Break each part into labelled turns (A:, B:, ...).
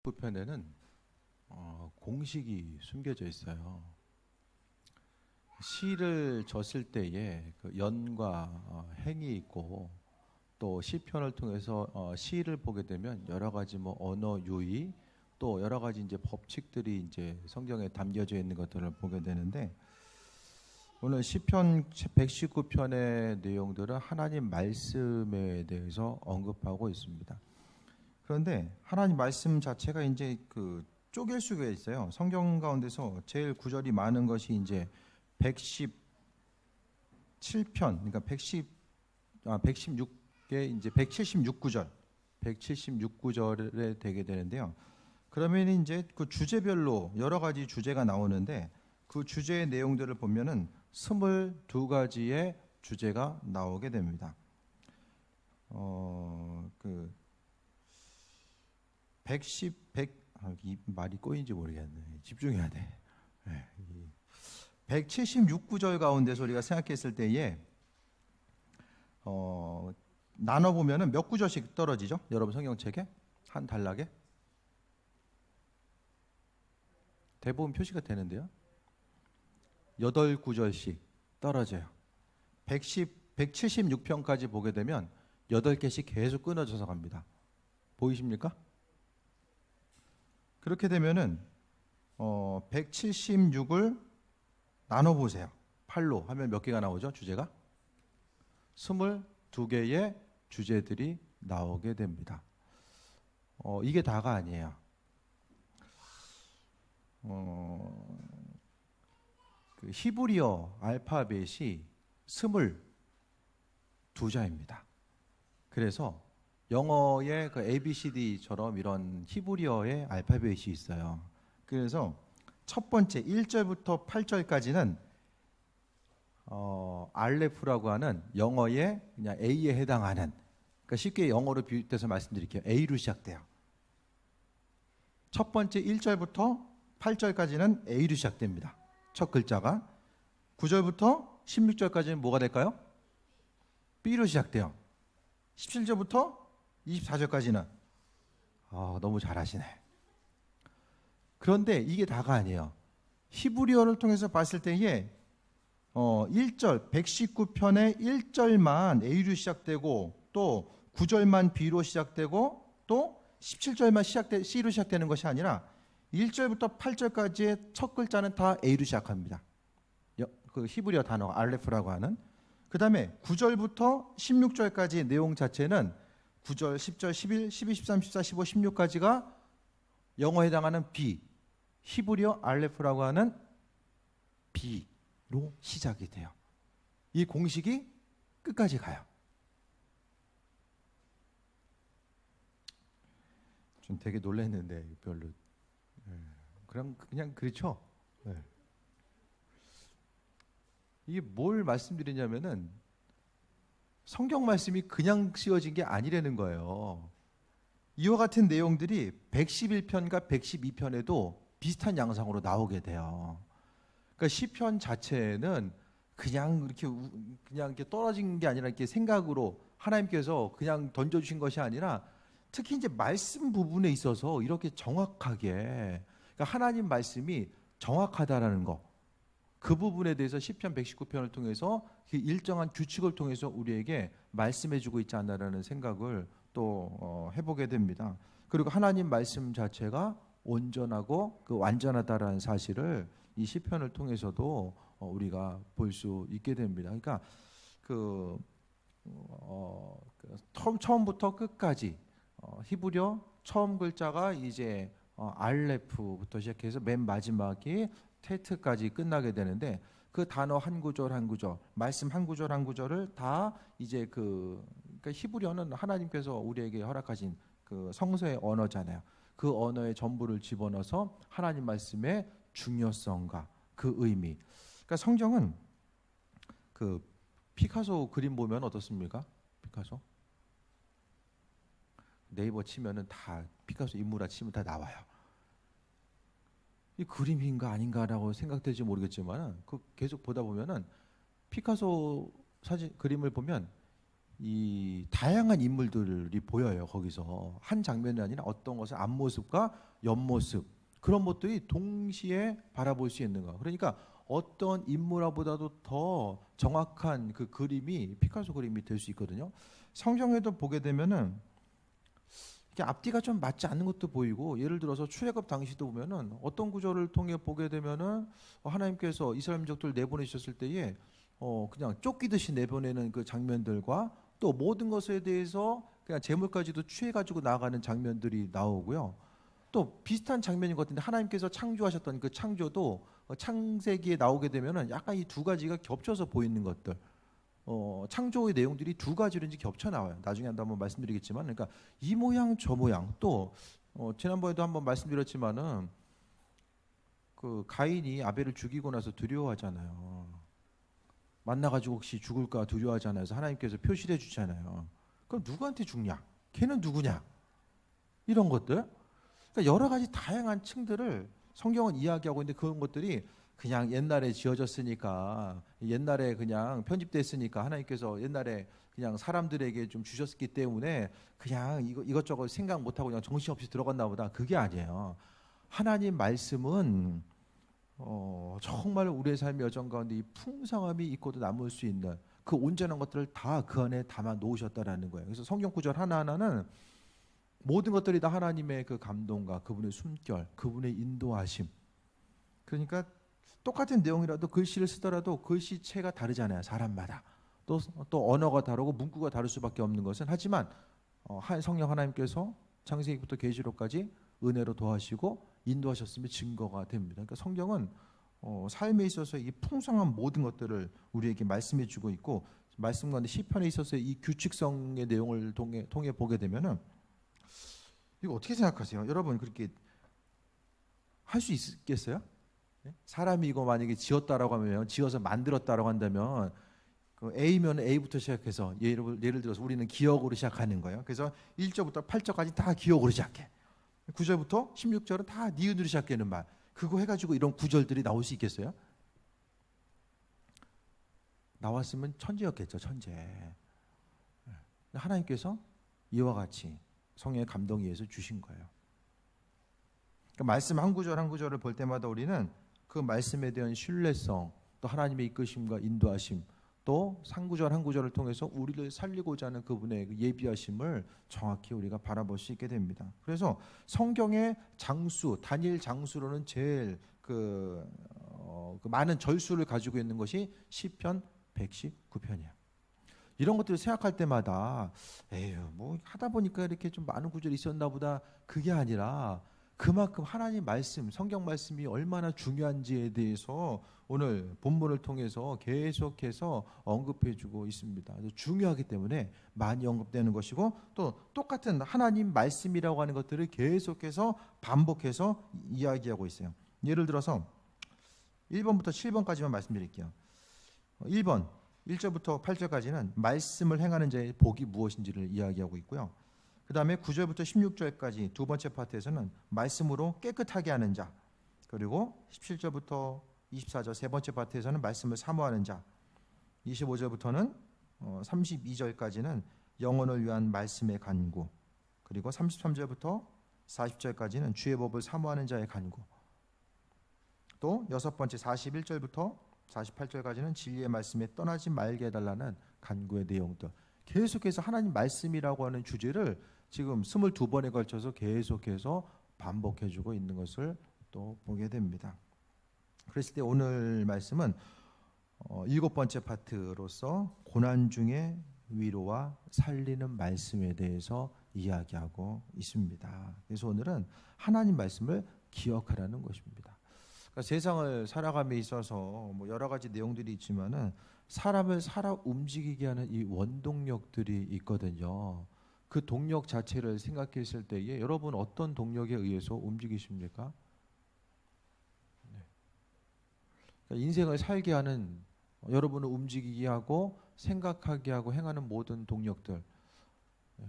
A: 부편에는 공식이 숨겨져 있어요. 시를 졌을 때에 그 연과 행이 있고, 또 시편을 통해서 시를 보게 되면 여러 가지 뭐 언어 유희, 또 여러 가지 이제 법칙들이 이제 성경에 담겨져 있는 것들을 보게 되는데, 오늘 시편 119편의 내용들은 하나님 말씀에 대해서 언급하고 있습니다. 그런데 하나님 말씀 자체가 이제 그 쪼갤 수가 있어요. 성경 가운데서 제일 구절이 많은 것이 이제 117편, 그러니까 116개 이제 176구절, 176구절에 되게 되는데요. 그러면 이제 그 주제별로 여러 가지 주제가 나오는데, 그 주제의 내용들을 보면은 22가지의 주제가 나오게 됩니다. 그 100, 이 말이 꼬인지 모르겠네. 집중해야 돼. 176구절 가운데서 우리가 생각했을 때에 나눠보면은 몇 구절씩 떨어지죠? 여러분 성경책에? 한 단락에? 대부분 표시가 되는데요. 8구절씩 떨어져요. 176편까지 보게 되면 8개씩 계속 끊어져서 갑니다. 보이십니까? 그렇게 되면은 176을 나눠보세요. 8로 하면 몇 개가 나오죠? 주제가? 22개의 주제들이 나오게 됩니다. 이게 다가 아니에요. 그 히브리어 알파벳이 22자입니다. 그래서 영어의 그 ABCD처럼 이런 히브리어의 알파벳이 있어요. 그래서 첫 번째 1절부터 8절까지는 알레프라고 하는 영어의 그냥 A에 해당하는, 그러니까 쉽게 영어로 비유해서 말씀드릴게요. A로 시작돼요. 첫 번째 1절부터 8절까지는 A로 시작됩니다. 첫 글자가. 9절부터 16절까지는 뭐가 될까요? B로 시작돼요. 17절부터 24절까지는 너무 잘하시네. 그런데 이게 다가 아니에요. 히브리어를 통해서 봤을 때에 1절 119편의 1절만 A로 시작되고, 또 9절만 B로 시작되고, 또 17절만 C로 시작되는 것이 아니라 1절부터 8절까지의 첫 글자는 다 A로 시작합니다. 그 히브리어 단어 알레프라고 하는. 그 다음에 9절부터 16절까지의 내용 자체는 9절, 10절, 11, 12, 13, 14, 15, 16까지가 영어에 해당하는 B, 히브리어 알레프라고 하는 B로 시작이 돼요. 이 공식이 끝까지 가요. 좀 되게 놀랐는데 별로. 그럼 그냥 그렇죠. 이게 뭘 말씀드리냐면은 성경 말씀이 그냥 씌워진 게 아니라는 거예요. 이와 같은 내용들이 111편과 112편에도 비슷한 양상으로 나오게 돼요. 그러니까 시편 자체는 그냥 이렇게 떨어진 게 아니라 이렇게 생각으로 하나님께서 그냥 던져주신 것이 아니라, 특히 이제 말씀 부분에 있어서 이렇게 정확하게, 그러니까 하나님 말씀이 정확하다라는 거, 그 부분에 대해서 시편 119편을 통해서 일정한 규칙을 통해서 우리에게 말씀해주고 있지 않나라는 생각을 또 해보게 됩니다. 그리고 하나님 말씀 자체가 온전하고 그 완전하다라는 사실을 이 시편을 통해서도 우리가 볼 수 있게 됩니다. 그러니까 처음부터 끝까지 히브리어 처음 글자가 이제 알레프부터 시작해서 맨 마지막이 테트까지 끝나게 되는데, 그 단어 한 구절 한 구절, 말씀 한 구절 한 구절을 다 이제 그러니까 히브리어는 하나님께서 우리에게 허락하신 그 성서의 언어잖아요. 그 언어의 전부를 집어넣어서 하나님 말씀의 중요성과 그 의미. 그러니까 성경은 그 피카소 그림 보면 어떻습니까? 피카소 네이버 치면은 다 피카소 인물화 치면 다 나와요. 이 그림인가 아닌가라고 생각될지 모르겠지만, 그 계속 보다 보면은 피카소 사진 그림을 보면 이 다양한 인물들이 보여요. 거기서 한 장면이 아니라 어떤 것을 앞모습과 옆모습 그런 것들이 동시에 바라볼 수 있는 거. 그러니까 어떤 인물화보다도 더 정확한 그 그림이 피카소 그림이 될 수 있거든요. 성경에도 보게 되면은 이게 앞뒤가 좀 맞지 않는 것도 보이고, 예를 들어서 출애굽 당시도 보면은 어떤 구절을 통해 보게 되면은 하나님께서 이스라엘 민족들 내보내셨을 때에 그냥 쫓기듯이 내보내는 그 장면들과 또 모든 것에 대해서 그냥 재물까지도 취해가지고 나아가는 장면들이 나오고요. 또 비슷한 장면인 것 같은데 하나님께서 창조하셨던 그 창조도 창세기에 나오게 되면은 약간 이 두 가지가 겹쳐서 보이는 것들. 창조의 내용들이 두 가지로 이제 겹쳐 나와요. 나중에 한번 말씀드리겠지만, 그러니까 이 모양 저 모양 또 지난번에도 한번 말씀드렸지만은 그 가인이 아벨을 죽이고 나서 두려워하잖아요. 만나가지고 혹시 죽을까 두려워하잖아요. 그래서 하나님께서 표시를 해주잖아요. 그럼 누구한테 죽냐? 걔는 누구냐? 이런 것들. 그러니까 여러 가지 다양한 층들을 성경은 이야기하고 있는데 그런 것들이 그냥 옛날에 지어졌으니까 옛날에 그냥 편집됐으니까 하나님께서 옛날에 그냥 사람들에게 좀 주셨기 때문에 그냥 이것저것 생각 못하고 그냥 정신없이 들어갔나 보다. 그게 아니에요. 하나님 말씀은 정말 우리의 삶의 여정 가운데 이 풍성함이 있고도 남을 수 있는 그 온전한 것들을 다 그 안에 담아 놓으셨다라는 거예요. 그래서 성경 구절 하나하나는 모든 것들이 다 하나님의 그 감동과 그분의 숨결, 그분의 인도하심. 그러니까 똑같은 내용이라도 글씨를 쓰더라도 글씨체가 다르잖아요. 사람마다. 또 언어가 다르고 문구가 다를 수밖에 없는 것은, 하지만 성령 하나님께서 창세기부터 계시록까지 은혜로 도와시고 인도하셨음의 증거가 됩니다. 그러니까 성경은 삶에 있어서 이 풍성한 모든 것들을 우리에게 말씀해 주고 있고, 말씀 가운데 시편에 있어서 이 규칙성의 내용을 통해 보게 되면은 이거 어떻게 생각하세요? 여러분 그렇게 할 수 있겠어요? 사람이 이거 만약에 지었다라고 하면, 지어서 만들었다라고 한다면 그 A면 A부터 시작해서 예를 들어서 우리는 기억으로 시작하는 거예요. 그래서 1절부터 8절까지 다 기억으로 시작해. 9절부터 16절은 다 니은으로 시작하는 말. 그거 해가지고 이런 구절들이 나올 수 있겠어요? 나왔으면 천재였겠죠, 천재. 하나님께서 이와 같이 성령의 감동에 의해서 주신 거예요. 그러니까 말씀 한 구절 한 구절을 볼 때마다 우리는 그 말씀에 대한 신뢰성, 또 하나님의 이끄심과 인도하심, 또 한 구절 한 구절을 통해서 우리를 살리고자 하는 그분의 그 예비하심을 정확히 우리가 바라볼 수 있게 됩니다. 그래서 성경의 장수, 단일 장수로는 제일 그 많은 절수를 가지고 있는 것이 시편 119편이에요. 이런 것들을 생각할 때마다 에휴 뭐 하다 보니까 이렇게 좀 많은 구절이 있었나 보다, 그게 아니라 그만큼 하나님 말씀, 성경 말씀이 얼마나 중요한지에 대해서 오늘 본문을 통해서 계속해서 언급해주고 있습니다. 중요하기 때문에 많이 언급되는 것이고, 또 똑같은 하나님 말씀이라고 하는 것들을 계속해서 반복해서 이야기하고 있어요. 예를 들어서 1번부터 7번까지만 말씀드릴게요. 1번 1절부터 8절까지는 말씀을 행하는 자의 복이 무엇인지를 이야기하고 있고요. 그 다음에 9절부터 16절까지 두 번째 파트에서는 말씀으로 깨끗하게 하는 자, 그리고 17절부터 24절 세 번째 파트에서는 말씀을 사모하는 자, 25절부터는 32절까지는 영혼을 위한 말씀의 간구, 그리고 33절부터 40절까지는 주의 법을 사모하는 자의 간구, 또 여섯 번째 41절부터 48절까지는 진리의 말씀에 떠나지 말게 해달라는 간구의 내용들, 계속해서 하나님 말씀이라고 하는 주제를 지금 22번에 걸쳐서 계속해서 반복해주고 있는 것을 또 보게 됩니다. 그랬을 때 오늘 말씀은 일곱 번째 파트로서 고난 중에 위로와 살리는 말씀에 대해서 이야기하고 있습니다. 그래서 오늘은 하나님 말씀을 기억하라는 것입니다. 그러니까 세상을 살아감에 있어서 뭐 여러 가지 내용들이 있지만은 사람을 살아 움직이게 하는 이 원동력들이 있거든요. 그 동력 자체를 생각했을 때에 여러분 어떤 동력에 의해서 움직이십니까? 네. 그러니까 인생을 살게 하는, 여러분을 움직이게 하고 생각하게 하고 행하는 모든 동력들.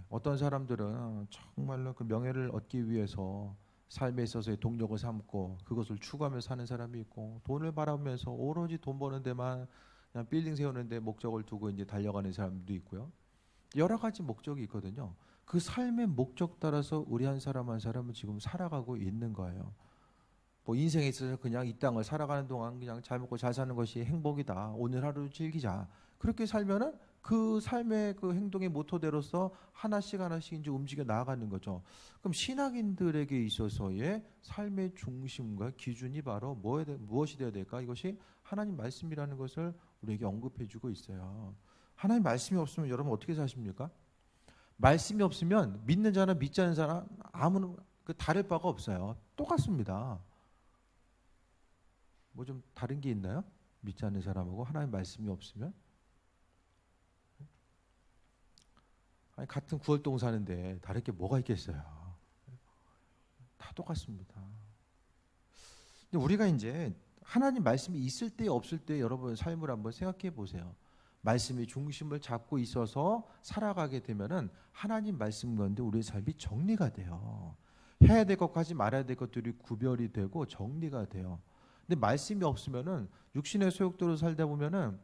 A: 어떤 사람들은 정말로 그 명예를 얻기 위해서 삶에 있어서의 동력을 삼고 그것을 추구하며 사는 사람이 있고, 돈을 바라보면서 오로지 돈 버는 데만 그냥 빌딩 세우는 데 목적을 두고 이제 달려가는 사람도 있고요. 여러 가지 목적이 있거든요. 그 삶의 목적 따라서 우리 한 사람 한 사람은 지금 살아가고 있는 거예요. 뭐 인생에 있어서 그냥 이 땅을 살아가는 동안 그냥 잘 먹고 잘 사는 것이 행복이다. 오늘 하루 즐기자. 그렇게 살면은 그 삶의 그 행동의 모토대로서 하나씩 하나씩 이제 움직여 나아가는 거죠. 그럼 신학인들에게 있어서의 삶의 중심과 기준이 바로 무엇이 되어야 될까? 이것이 하나님 말씀이라는 것을 우리에게 언급해주고 있어요. 하나님 말씀이 없으면 여러분 어떻게 사십니까? 말씀이 없으면 믿는 자나 믿지 않는 사람 아무는 그 다를 바가 없어요. 똑같습니다. 뭐 좀 다른 게 있나요? 믿지 않는 사람하고 하나님 말씀이 없으면? 아니 같은 구월동 사는데 다를 게 뭐가 있겠어요? 다 똑같습니다. 근데 우리가 이제 하나님 말씀이 있을 때 없을 때 여러분 삶을 한번 생각해 보세요. 말씀이 중심을 잡고 있어서 살아가게 되면은 하나님 말씀 가운데 우리의 삶이 정리가 돼요. 해야 될 것과 하지 말아야 될 것들이 구별이 되고 정리가 돼요. 근데 말씀이 없으면은 육신의 소욕대로 살다 보면은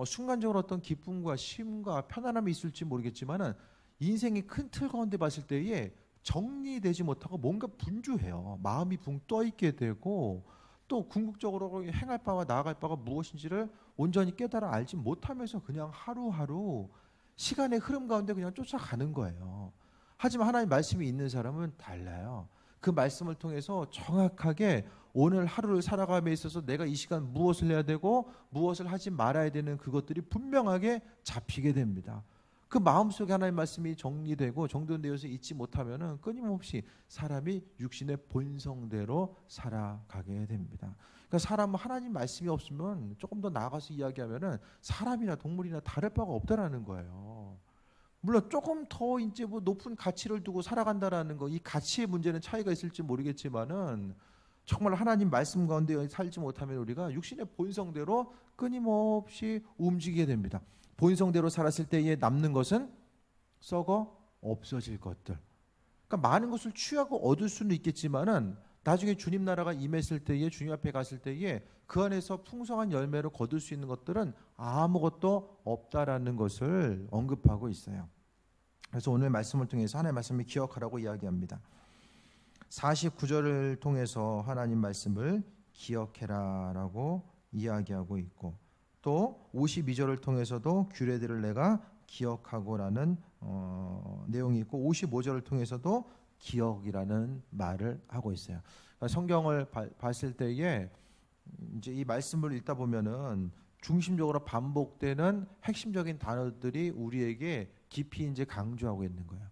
A: 순간적으로 어떤 기쁨과 쉼과 편안함이 있을지 모르겠지만은 인생의 큰 틀 가운데 봤을 때에 정리되지 못하고 뭔가 분주해요. 마음이 붕 떠 있게 되고 또 궁극적으로 행할 바와 나아갈 바가 무엇인지를 온전히 깨달아 알지 못하면서 그냥 하루하루 시간의 흐름 가운데 그냥 쫓아가는 거예요. 하지만 하나님 말씀이 있는 사람은 달라요. 그 말씀을 통해서 정확하게 오늘 하루를 살아감에 있어서 내가 이 시간 무엇을 해야 되고 무엇을 하지 말아야 되는 그것들이 분명하게 잡히게 됩니다. 그 마음속에 하나님의 말씀이 정리되고 정돈되어서 있지 못하면은 끊임없이 사람이 육신의 본성대로 살아가게 됩니다. 그러니까 사람은 하나님 말씀이 없으면 조금 더 나아가서 이야기하면은 사람이나 동물이나 다를 바가 없다라는 거예요. 물론 조금 더 이제 뭐 높은 가치를 두고 살아간다라는 거, 이 가치의 문제는 차이가 있을지 모르겠지만은 정말 하나님 말씀 가운데 살지 못하면 우리가 육신의 본성대로 끊임없이 움직이게 됩니다. 본성대로 살았을 때에 남는 것은 썩어 없어질 것들. 그러니까 많은 것을 취하고 얻을 수는 있겠지만은 나중에 주님 나라가 임했을 때에 주님 앞에 갔을 때에 그 안에서 풍성한 열매를 거둘 수 있는 것들은 아무것도 없다라는 것을 언급하고 있어요. 그래서 오늘 말씀을 통해서 하나님의 말씀을 기억하라고 이야기합니다. 49절을 통해서 하나님 말씀을 기억해라라고 이야기하고 있고 또 52절을 통해서도 규례들을 내가 기억하고라는 내용이 있고 55절을 통해서도 기억이라는 말을 하고 있어요. 그러니까 성경을 봤을 때에 이제 이 말씀을 읽다 보면은 중심적으로 반복되는 핵심적인 단어들이 우리에게 깊이 이제 강조하고 있는 거예요.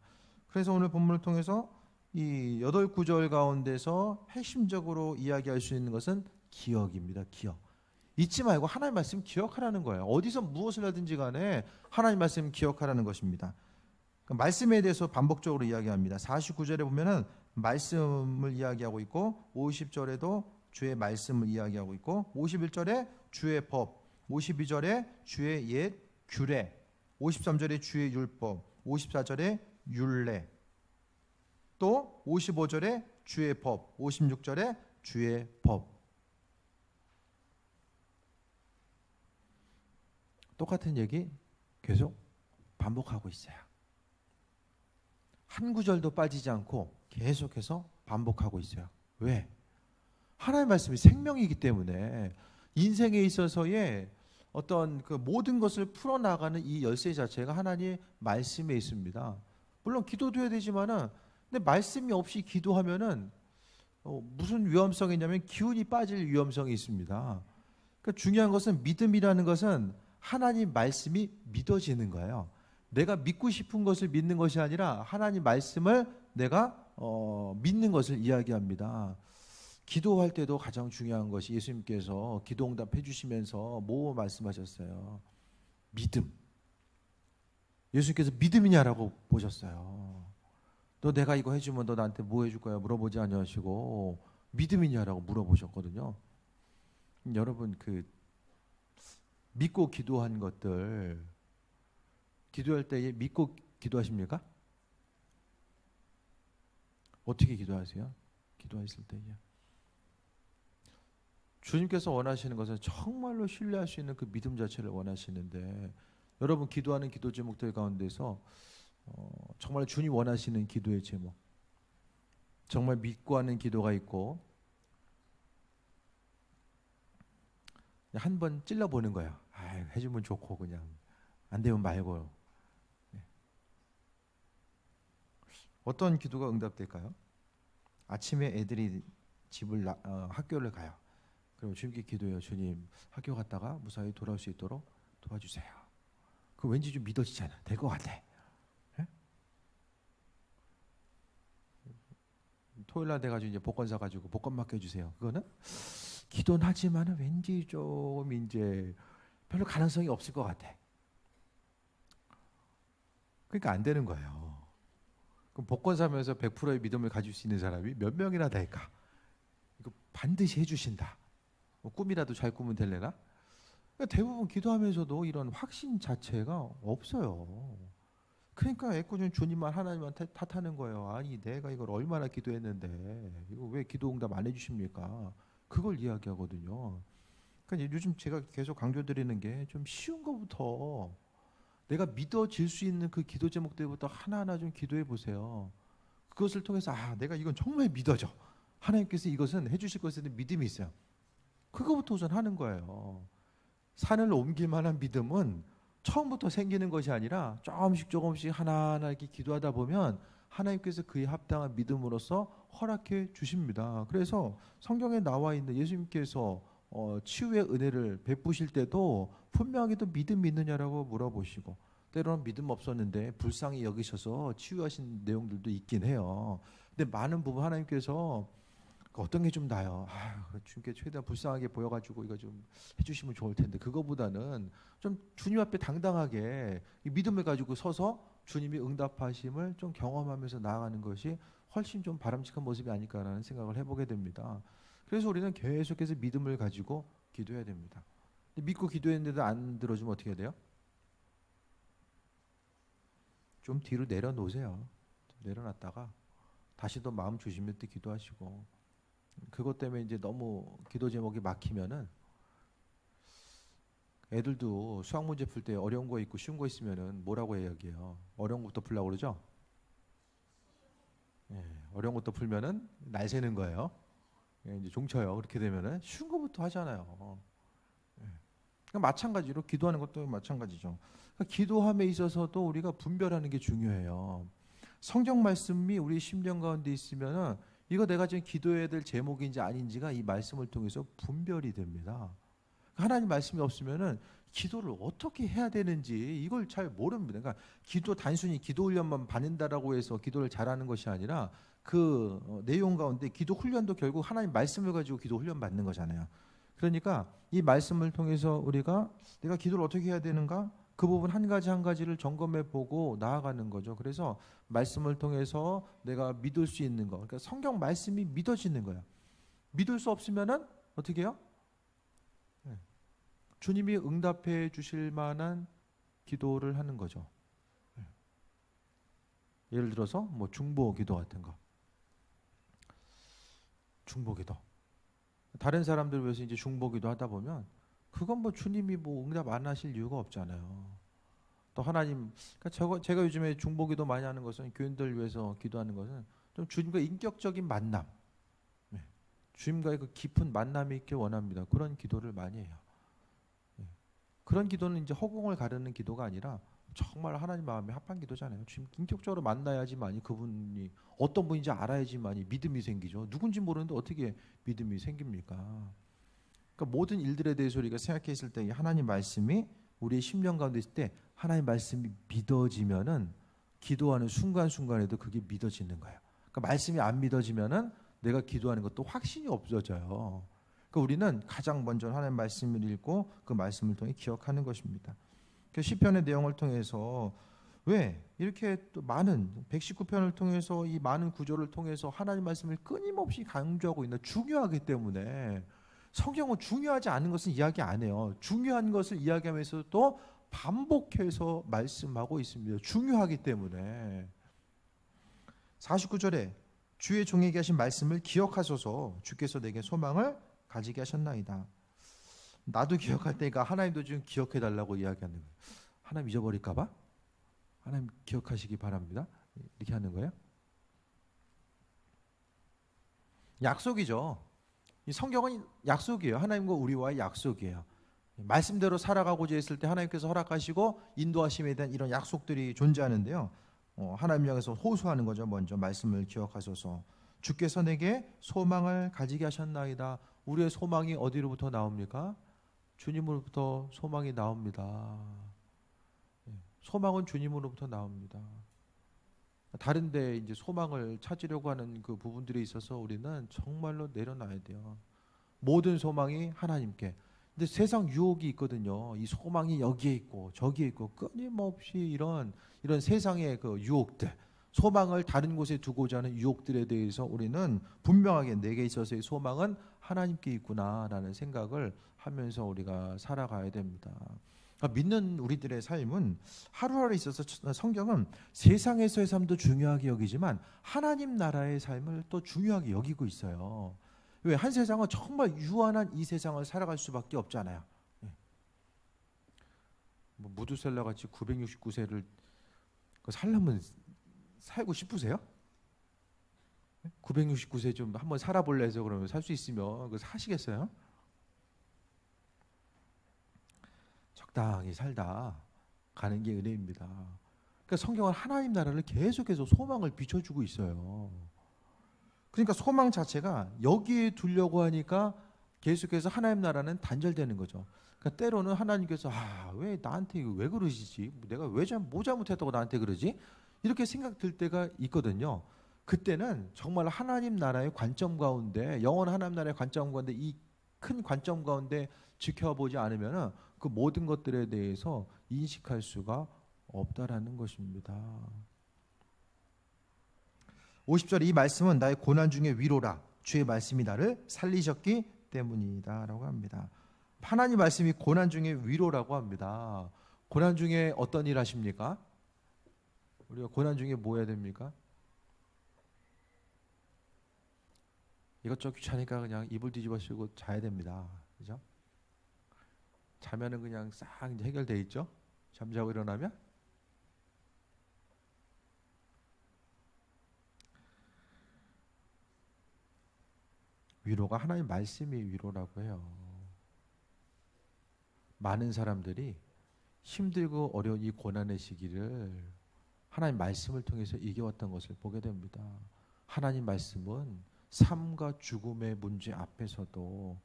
A: 그래서 오늘 본문을 통해서 이 8구절 가운데서 핵심적으로 이야기할 수 있는 것은 기억입니다. 기억. 잊지 말고 하나님 말씀 기억하라는 거예요. 어디서 무엇을 하든지 간에 하나님 말씀 기억하라는 것입니다. 그러니까 말씀에 대해서 반복적으로 이야기합니다. 49절에 보면은 말씀을 이야기하고 있고 50절에도 주의 말씀을 이야기하고 있고 51절에 주의 법, 52절에 주의 옛 규례, 53절에 주의 율법, 54절에 율례, 또 55절에 주의 법, 56절에 주의 법. 똑같은 얘기 계속 반복하고 있어요. 한 구절도 빠지지 않고 계속해서 반복하고 있어요. 왜? 하나님의 말씀이 생명이기 때문에 인생에 있어서의 어떤 그 모든 것을 풀어나가는 이 열쇠 자체가 하나님의 말씀에 있습니다. 물론 기도도 해야 되지만은 근데 말씀이 없이 기도하면은 무슨 위험성이 있냐면 기운이 빠질 위험성이 있습니다. 그러니까 중요한 것은 믿음이라는 것은 하나님 말씀이 믿어지는 거예요. 내가 믿고 싶은 것을 믿는 것이 아니라 하나님 말씀을 내가 믿는 것을 이야기합니다. 기도할 때도 가장 중요한 것이 예수님께서 기도 응답해 주시면서 뭐 말씀하셨어요? 믿음. 예수님께서 믿음이냐라고 보셨어요. 너 내가 이거 해주면 너 나한테 뭐 해줄 거야? 물어보지 아니하시고 믿음이냐라고 물어보셨거든요. 여러분 그 믿고 기도한 것들 기도할 때 믿고 기도하십니까? 어떻게 기도하세요? 기도했을 때요. 주님께서 원하시는 것은 정말로 신뢰할 수 있는 그 믿음 자체를 원하시는데 여러분 기도하는 기도 제목들 가운데서 정말 주님 원하시는 기도의 제목, 정말 믿고 하는 기도가 있고 한 번 찔러보는 거야. 해주면 좋고 그냥 안 되면 말고. 네. 어떤 기도가 응답될까요? 아침에 애들이 학교를 가요. 그럼 주님께 기도해요. 주님, 학교 갔다가 무사히 돌아올 수 있도록 도와주세요. 그 왠지 좀 믿어지잖아. 될 것 같아. 네? 토요일 날 돼가지고 이제 복권 사가지고 복권 맡겨주세요. 그거는 기도는 하지만은 왠지 좀 이제 별로 가능성이 없을 것 같아. 그러니까 안 되는 거예요. 그럼 복권 사면서 100%의 믿음을 가질 수 있는 사람이 몇 명이나 될까? 이거 반드시 해주신다. 꿈이라도 잘 꾸면 될래나? 그러니까 대부분 기도하면서도 이런 확신 자체가 없어요. 그러니까 애꿎은 주님만 하나님한테 탓하는 거예요. 아니 내가 이걸 얼마나 기도했는데 이거 왜 기도 응답 안 해주십니까? 그걸 이야기하거든요. 그러니까 요즘 제가 계속 강조드리는 게 좀 쉬운 것부터 내가 믿어질 수 있는 그 기도 제목들부터 하나하나 좀 기도해 보세요. 그것을 통해서 내가 이건 정말 믿어져. 하나님께서 이것은 해주실 것에 대한 믿음이 있어요. 그거부터 우선 하는 거예요. 산을 옮길 만한 믿음은 처음부터 생기는 것이 아니라 조금씩 하나하나 이렇게 기도하다 보면 하나님께서 그에 합당한 믿음으로써 허락해 주십니다. 그래서 성경에 나와 있는 예수님께서 치유의 은혜를 베푸실 때도 분명히도 믿음이 있느냐라고 물어보시고 때로는 믿음 없었는데 불쌍히 여기셔서 치유하신 내용들도 있긴 해요. 근데 많은 부분 하나님께서 어떤 게 좀 나요? 주님께 최대한 불쌍하게 보여가지고 이거 좀 해주시면 좋을 텐데 그거보다는 좀 주님 앞에 당당하게 이 믿음을 가지고 서서 주님이 응답하심을 좀 경험하면서 나아가는 것이 훨씬 좀 바람직한 모습이 아닐까라는 생각을 해보게 됩니다. 그래서 우리는 계속해서 믿음을 가지고 기도해야 됩니다. 믿고 기도했는데도 안 들어주면 어떻게 해야 돼요? 좀 뒤로 내려놓으세요. 내려놨다가 다시 또 마음 주시면 또 기도하시고 그것 때문에 이제 너무 기도 제목이 막히면은 애들도 수학 문제 풀 때 어려운 거 있고 쉬운 거 있으면은 뭐라고 이야기해요? 어려운 것부터 풀라고 그러죠? 예, 어려운 것도 풀면은 날 새는 거예요. 예, 이제 종쳐요. 그렇게 되면은 쉬운 거부터 하잖아요. 예. 그러니까 마찬가지로 기도하는 것도 마찬가지죠. 그러니까 기도함에 있어서도 우리가 분별하는 게 중요해요. 성경 말씀이 우리 심령 가운데 있으면은 이거 내가 지금 기도해야 될 제목인지 아닌지가 이 말씀을 통해서 분별이 됩니다. 하나님 말씀이 없으면은 기도를 어떻게 해야 되는지 이걸 잘 모릅니다. 그러니까 단순히 기도 훈련만 받는다라고 해서 기도를 잘하는 것이 아니라 그 내용 가운데 기도 훈련도 결국 하나님 말씀을 가지고 기도 훈련 받는 거잖아요. 그러니까 이 말씀을 통해서 우리가 내가 기도를 어떻게 해야 되는가? 그 부분 한 가지 한 가지를 점검해 보고 나아가는 거죠. 그래서 말씀을 통해서 내가 믿을 수 있는 거. 그러니까 성경 말씀이 믿어지는 거야. 믿을 수 없으면은 어떻게 해요? 주님이 응답해 주실 만한 기도를 하는 거죠. 예를 들어서 뭐 중보 기도 같은 거. 중보 기도. 다른 사람들 위해서 이제 중보 기도 하다 보면 그건 뭐 주님이 뭐 응답 안 하실 이유가 없잖아요. 또 하나님, 그러니까 제가 요즘에 중보 기도 많이 하는 것은 교인들 위해서 기도하는 것은 좀 주님과 인격적인 만남, 주님과의 그 깊은 만남이 있길 원합니다. 그런 기도를 많이 해요. 그런 기도는 이제 허공을 가르는 기도가 아니라 정말 하나님 마음에 합한 기도잖아요. 주님 인격적으로 만나야지만이 그분이 어떤 분인지 알아야지만이 믿음이 생기죠. 누군지 모르는데 어떻게 믿음이 생깁니까? 그러니까 모든 일들에 대해서 우리가 생각했을 때 하나님 말씀이 우리의 심령 가운데 있을 때 하나님 말씀이 믿어지면은 기도하는 순간순간에도 그게 믿어지는 거예요. 그러니까 말씀이 안 믿어지면은 내가 기도하는 것도 확신이 없어져요. 그러니까 우리는 가장 먼저 하나님 말씀을 읽고 그 말씀을 통해 기억하는 것입니다. 그 시편의 내용을 통해서 왜 이렇게 또 많은 119편을 통해서 이 많은 구조를 통해서 하나님 말씀을 끊임없이 강조하고 있나? 중요하기 때문에. 성경은 중요하지 않은 것은 이야기 안 해요. 중요한 것을 이야기하면서 또 반복해서 말씀하고 있습니다. 중요하기 때문에. 49절에 주의 종에게 하신 말씀을 기억하소서 주께서 내게 소망을 가지게 하셨나이다. 나도 기억할 때니까 하나님도 지금 기억해달라고 이야기하는 거예요. 하나님 잊어버릴까 봐? 하나님 기억하시기 바랍니다. 이렇게 하는 거예요. 약속이죠. 이 성경은 약속이에요. 하나님과 우리와의 약속이에요. 말씀대로 살아가고자 했을 때 하나님께서 허락하시고 인도하심에 대한 이런 약속들이 존재하는데요. 하나님 향해서 호소하는 거죠. 먼저 말씀을 기억하소서. 주께서 내게 소망을 가지게 하셨나이다. 우리의 소망이 어디로부터 나옵니까? 주님으로부터 소망이 나옵니다. 소망은 주님으로부터 나옵니다. 다른데 이제 소망을 찾으려고 하는 그 부분들에 있어서 우리는 정말로 내려놔야 돼요. 모든 소망이 하나님께. 근데 세상 유혹이 있거든요. 이 소망이 여기에 있고 저기에 있고 끊임없이 이런 세상의 그 유혹들, 소망을 다른 곳에 두고자 하는 유혹들에 대해서 우리는 분명하게 내게 있어서의 소망은 하나님께 있구나라는 생각을 하면서 우리가 살아가야 됩니다. 그러니까 믿는 우리들의 삶은 하루하루 있어서 성경은 세상에서의 삶도 중요하게 여기지만 하나님 나라의 삶을 또 중요하게 여기고 있어요. 왜? 한 세상은 정말 유한한 이 세상을 살아갈 수밖에 없잖아요. 뭐 무두셀라 같이 969세를 살려면 살고 싶으세요? 969세 좀 한번 살아볼래 해서 그러면 살 수 있으면 그거 사시겠어요? 적당히 살다 가는 게 은혜입니다. 그러니까 성경은 하나님 나라를 계속해서 소망을 비춰주고 있어요. 그러니까 소망 자체가 여기에 두려고 하니까 계속해서 하나님 나라는 단절되는 거죠. 그러니까 때로는 하나님께서 왜 나한테 왜 그러시지? 내가 왜 뭐 잘못했다고 나한테 그러지? 이렇게 생각 들 때가 있거든요. 그때는 정말 하나님 나라의 관점 가운데, 영원한 하나님 나라의 관점 가운데, 이 큰 관점 가운데 지켜보지 않으면 그 모든 것들에 대해서 인식할 수가 없다라는 것입니다. 50절 이 말씀은 나의 고난 중에 위로라. 주의 말씀이 나를 살리셨기 때문이다 라고 합니다. 하나님 말씀이 고난 중에 위로라고 합니다. 고난 중에 어떤 일 하십니까? 우리가 고난 중에 뭐 해야 됩니까? 이것저것 귀찮으니까 그냥 이불 뒤집어 쓰고 자야 됩니다. 그죠? 자면은 그냥 싹 이제 해결돼 있죠? 잠자고 일어나면? 위로가 하나님 말씀이 위로라고 해요. 많은 사람들이 힘들고 어려운 이 고난의 시기를 하나님 말씀을 통해서 이겨왔던 것을 보게 됩니다. 하나님 말씀은 삶과 죽음의 문제 앞에서도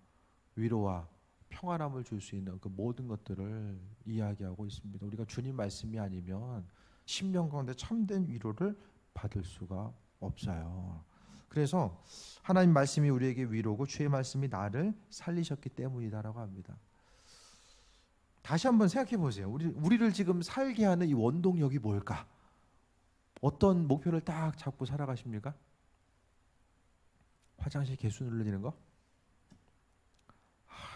A: 위로와 평안함을 줄 수 있는 그 모든 것들을 이야기하고 있습니다. 우리가 주님 말씀이 아니면 심령 가운데 참된 위로를 받을 수가 없어요. 그래서 하나님 말씀이 우리에게 위로고 주의 말씀이 나를 살리셨기 때문이다라고 합니다. 다시 한번 생각해 보세요. 우리를 지금 살게 하는 이 원동력이 뭘까? 어떤 목표를 딱 잡고 살아가십니까? 화장실 개수 눌러지는 거?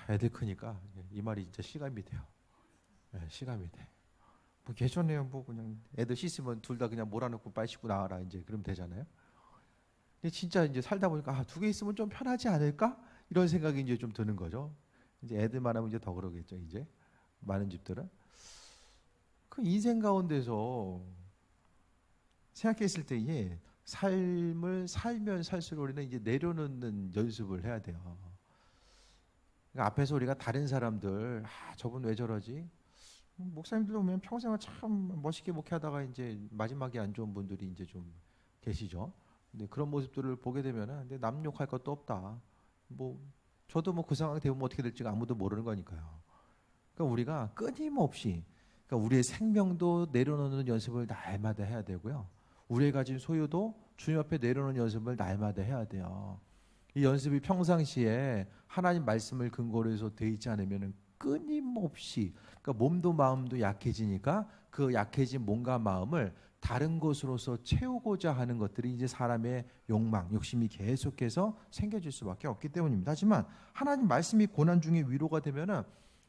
A: 애들 크니까 이 말이 진짜 실감이 돼요. 실감이 돼. 뭐 개전해요. 뭐 그냥 애들 씻으면 둘 다 그냥 몰아넣고 빨리 씻고 나와라 이제 그러면 되잖아요. 근데 진짜 이제 살다 보니까 두 개 있으면 좀 편하지 않을까? 이런 생각이 이제 좀 드는 거죠. 이제 애들만 하면 이제 더 그러겠죠. 이제 많은 집들은 그 인생 가운데서 생각했을 때에 삶을 살면 살수록 우리는 이제 내려놓는 연습을 해야 돼요. 그러니까 앞에서 우리가 다른 사람들 저분 왜 저러지? 목사님들 보면 평생을 참 멋있게 목회하다가 이제 마지막에 안 좋은 분들이 이제 좀 계시죠. 근데 그런 모습들을 보게 되면은 근데 남 욕할 것도 없다. 뭐 저도 뭐 그 상황이 되면 어떻게 될지가 아무도 모르는 거니까요. 그러니까 우리가 끊임없이 그러니까 우리의 생명도 내려놓는 연습을 날마다 해야 되고요. 우리가 가진 소유도 주님 앞에 내려놓는 연습을 날마다 해야 돼요. 이 연습이 평상시에 하나님 말씀을 근거로 해서 돼 있지 않으면 끊임없이 그러니까 몸도 마음도 약해지니까 그 약해진 몸과 마음을 다른 것으로서 채우고자 하는 것들이 이제 사람의 욕망, 욕심이 계속해서 생겨질 수밖에 없기 때문입니다. 하지만 하나님 말씀이 고난 중에 위로가 되면은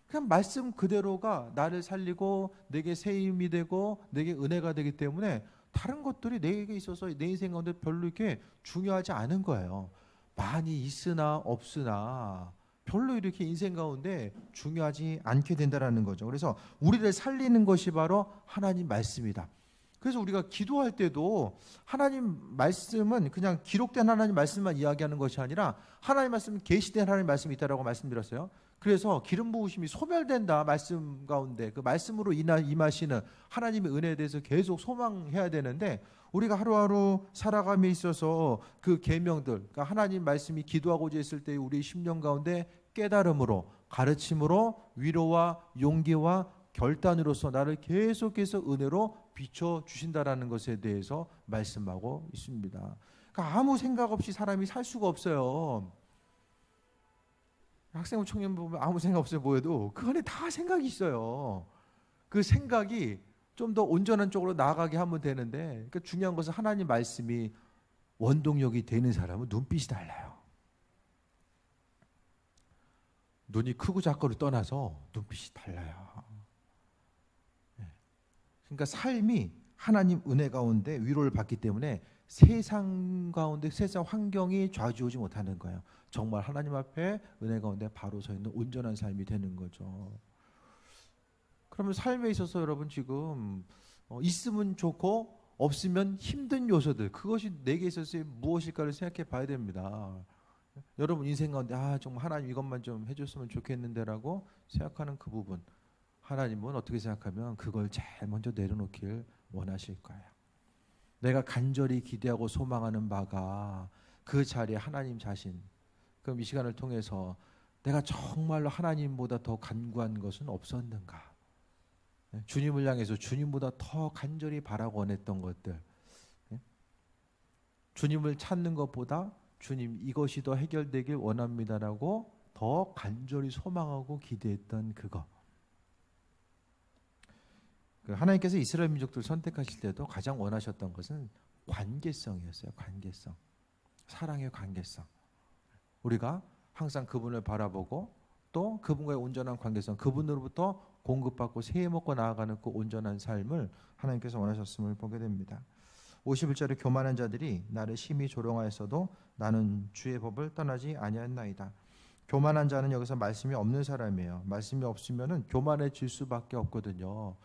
A: 그냥 말씀 그대로가 나를 살리고 내게 새 힘이 되고 내게 은혜가 되기 때문에 다른 것들이 내게 있어서 내 인생 가운데 별로 이렇게 중요하지 않은 거예요. 많이 있으나 없으나 별로 이렇게 인생 가운데 중요하지 않게 된다라는 거죠. 그래서 우리를 살리는 것이 바로 하나님 말씀이다. 그래서 우리가 기도할 때도 하나님 말씀은 그냥 기록된 하나님 말씀만 이야기하는 것이 아니라 하나님 말씀은 계시된 하나님 말씀이 있다라고 말씀드렸어요. 그래서 기름 부으심이 소멸된다. 말씀 가운데 그 말씀으로 임하시는 하나님의 은혜에 대해서 계속 소망해야 되는데, 우리가 하루하루 살아감에 있어서 그 계명들, 그러니까 하나님 말씀이 기도하고자 했을 때 우리 심령 가운데 깨달음으로, 가르침으로, 위로와 용기와 결단으로서 나를 계속해서 은혜로 비춰주신다라는 것에 대해서 말씀하고 있습니다. 그러니까 아무 생각 없이 사람이 살 수가 없어요. 학생부 청년 보면 아무 생각 없어 보여도 그 안에 다 생각이 있어요. 그 생각이 좀 더 온전한 쪽으로 나아가게 하면 되는데, 그러니까 중요한 것은 하나님 말씀이 원동력이 되는 사람은 눈빛이 달라요. 눈이 크고 작고를 떠나서 눈빛이 달라요. 그러니까 삶이 하나님 은혜 가운데 위로를 받기 때문에 세상 가운데 세상 환경이 좌지우지 못하는 거예요. 정말 하나님 앞에 은혜 가운데 바로 서 있는 온전한 삶이 되는 거죠. 그러면 삶에 있어서 여러분 지금 있으면 좋고 없으면 힘든 요소들, 그것이 내게 있어서 무엇일까를 생각해 봐야 됩니다. 여러분 인생 가운데 정말 하나님 이것만 좀 해줬으면 좋겠는데라고 생각하는 그 부분, 하나님은 어떻게 생각하면 그걸 제일 먼저 내려놓길 원하실 거예요. 내가 간절히 기대하고 소망하는 바가 그 자리에 하나님 자신, 그럼 이 시간을 통해서 내가 정말로 하나님보다 더 간구한 것은 없었는가? 주님을 향해서 주님보다 더 간절히 바라고 원했던 것들, 주님을 찾는 것보다 주님 이것이 더 해결되길 원합니다라고 더 간절히 소망하고 기대했던 그거. 하나님께서 이스라엘 민족들을 선택하실 때도 가장 원하셨던 것은 관계성이었어요. 관계성, 사랑의 관계성. 우리가 항상 그분을 바라보고 또 그분과의 온전한 관계성, 그분으로부터 공급받고 세해 먹고 나아가는 그 온전한 삶을 하나님께서 원하셨음을 보게 됩니다. 51절에 교만한 자들이 나를 심히 조롱하였어도 나는 주의 법을 떠나지 아니하였나이다. 교만한 자는 여기서 말씀이 없는 사람이에요. 말씀이 없으면은 교만해질 수밖에 없거든요.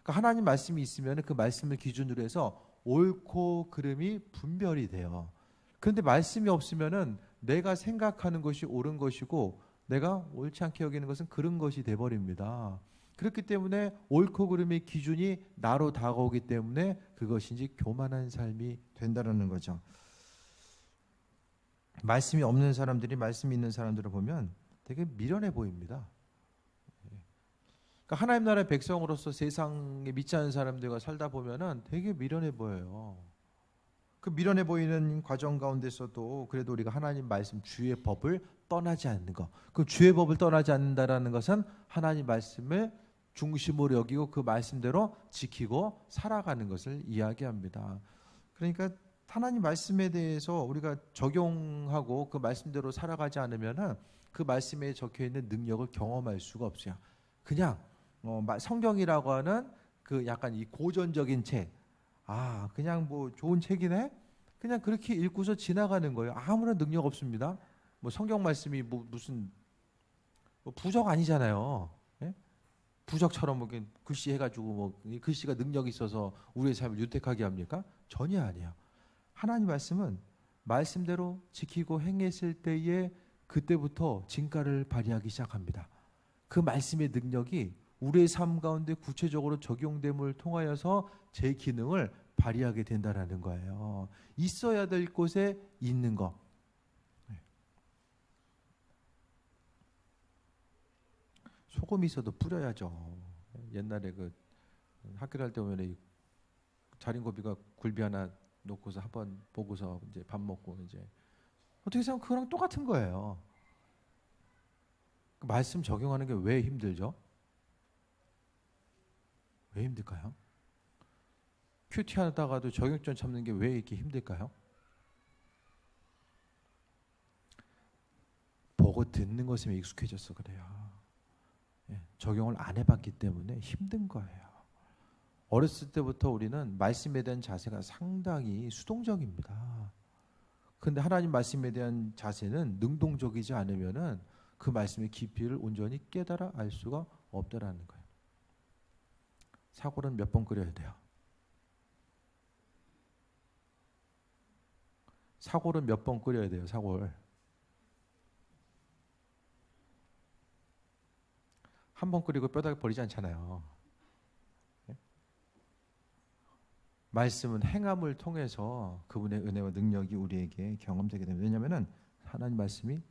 A: 그러니까 하나님 말씀이 있으면 그 말씀을 기준으로 해서 옳고 그름이 분별이 돼요. 그런데 말씀이 없으면은 내가 생각하는 것이 옳은 것이고 내가 옳지 않게 여기는 것은 그른 것이 돼버립니다. 그렇기 때문에 옳고 그름의 기준이 나로 다가오기 때문에 그것이 이제 교만한 삶이 된다는 거죠. 말씀이 없는 사람들이 말씀이 있는 사람들을 보면 되게 미련해 보입니다. 그러니까 하나님 나라의 백성으로서 세상에 믿지 않는 사람들과 살다 보면은 되게 미련해 보여요. 그 미련해 보이는 과정 가운데서도 그래도 우리가 하나님 말씀 주의 법을 떠나지 않는 것. 그 주의 법을 떠나지 않는다라는 것은 하나님 말씀을 중심으로 여기고 그 말씀대로 지키고 살아가는 것을 이야기합니다. 그러니까 하나님 말씀에 대해서 우리가 적용하고 그 말씀대로 살아가지 않으면은 그 말씀에 적혀 있는 능력을 경험할 수가 없어요. 그냥 성경이라고 하는 그 약간 이 고전적인 책, 그냥 뭐 좋은 책이네, 그냥 그렇게 읽고서 지나가는 거예요. 아무런 능력 없습니다. 뭐 성경 말씀이 뭐 무슨 부적 아니잖아요. 예? 부적처럼 뭐 글씨 해가지고 뭐 글씨가 능력이 있어서 우리의 삶을 유택하게 합니까? 전혀 아니에요. 하나님 말씀은 말씀대로 지키고 행했을 때에 그때부터 진가를 발휘하기 시작합니다. 그 말씀의 능력이 우리의 삶 가운데 구체적으로 적용됨을 통하여서 제 기능을 발휘하게 된다라는 거예요. 있어야 될 곳에 있는 거. 소금이 있어도 뿌려야죠. 옛날에 그 학교 갈 때 보면 이 자린고비가 굴비 하나 놓고서 한번 보고서 이제 밥 먹고 이제 어떻게 생각하면 그거랑 똑같은 거예요. 그 말씀 적용하는 게 왜 힘들죠? 왜 힘들까요? 큐티 하다가도 적용점 잡는 게 왜 이렇게 힘들까요? 보고 듣는 것에 익숙해져서 그래요. 적용을 안 해봤기 때문에 힘든 거예요. 어렸을 때부터 우리는 말씀에 대한 자세가 상당히 수동적입니다. 그런데 하나님 말씀에 대한 자세는 능동적이지 않으면은 그 말씀의 깊이를 온전히 깨달아 알 수가 없다라는 거예요. 사골은 몇 번 끓여야 돼요? 사골은 몇 번 끓여야 돼요? 사골. 한 번 끓이고 뼈다귀 버리지 않잖아요. 말씀은 행함을 통해서 그분의 은혜와 능력이 우리에게 경험되게 됩니다. 왜냐하면 하나님 말씀이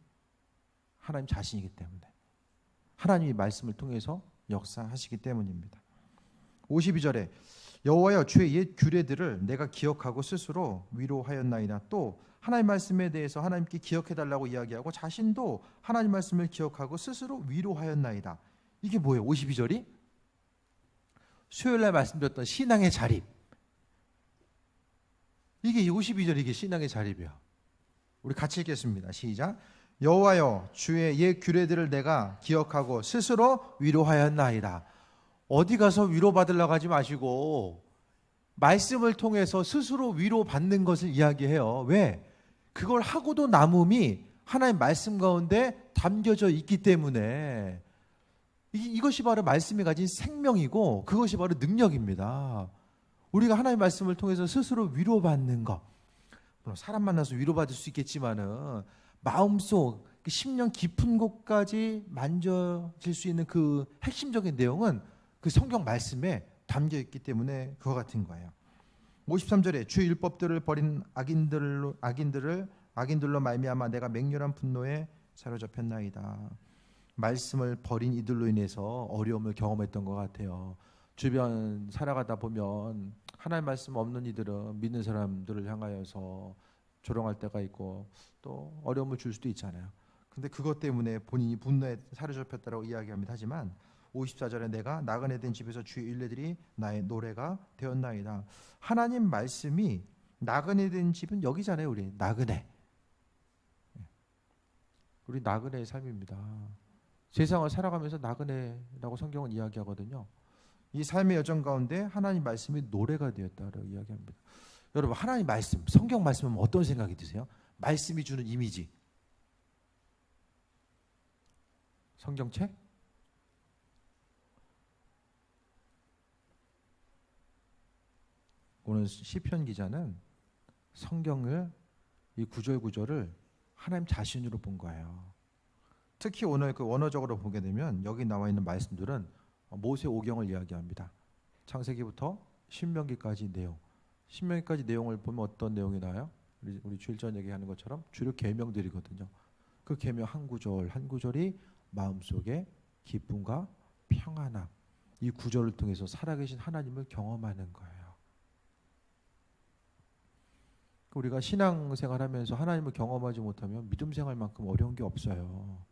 A: 하나님 자신이기 때문에, 하나님이 말씀을 통해서 역사하시기 때문입니다. 52절에 여호와여 주의 옛 규례들을 내가 기억하고 스스로 위로하였나이다. 또 하나님 말씀에 대해서 하나님께 기억해달라고 이야기하고 자신도 하나님 말씀을 기억하고 스스로 위로하였나이다. 이게 뭐예요? 52절이 수요일날 말씀드렸던 신앙의 자립, 이게 52절, 이게 신앙의 자립이야. 우리 같이 읽겠습니다. 시작. 여호와여 주의 옛 규례들을 내가 기억하고 스스로 위로하였나이다. 어디 가서 위로받으려고 하지 마시고 말씀을 통해서 스스로 위로받는 것을 이야기해요. 왜? 그걸 하고도 남음이 하나님 말씀 가운데 담겨져 있기 때문에, 이것이 바로 말씀이 가진 생명이고 그것이 바로 능력입니다. 우리가 하나님 말씀을 통해서 스스로 위로받는 것, 사람 만나서 위로받을 수 있겠지만은 마음속 심령 깊은 곳까지 만져질 수 있는 그 핵심적인 내용은 그 성경 말씀에 담겨 있기 때문에 그와 같은 거예요. 53절에 주의 율법들을 버린 악인들로 말미암아 내가 맹렬한 분노에 사로잡혔나이다. 말씀을 버린 이들로 인해서 어려움을 경험했던 것 같아요. 주변 살아가다 보면 하나님 말씀 없는 이들은 믿는 사람들을 향하여서 조롱할 때가 있고 또 어려움을 줄 수도 있잖아요. 근데 그것 때문에 본인이 분노에 사로잡혔다고 이야기합니다. 하지만 54절에 내가 나그네 된 집에서 주의 일례들이 나의 노래가 되었나이다. 하나님 말씀이 나그네 된 집은 여기잖아요. 우리 나그네, 우리 나그네의 삶입니다. 세상을 살아가면서 나그네라고 성경은 이야기하거든요. 이 삶의 여정 가운데 하나님 말씀이 노래가 되었다라고 이야기합니다. 여러분, 하나님 말씀, 성경 말씀은 어떤 생각이 드세요? 말씀이 주는 이미지, 성경책? 오늘 시편 기자는 성경을, 이 구절구절을 하나님 자신으로 본 거예요. 특히 오늘 그 원어적으로 보게 되면 여기 나와 있는 말씀들은 모세 오경을 이야기합니다. 창세기부터 신명기까지 내용. 신명기까지 내용을 보면 어떤 내용이 나와요? 우리 주일 전 얘기하는 것처럼 주로 계명들이거든요. 그 계명 한 구절 한 구절이 마음속에 기쁨과 평안함, 이 구절을 통해서 살아계신 하나님을 경험하는 거예요. 우리가 신앙생활하면서 하나님을 경험하지 못하면 믿음 생활만큼 어려운 게 없어요.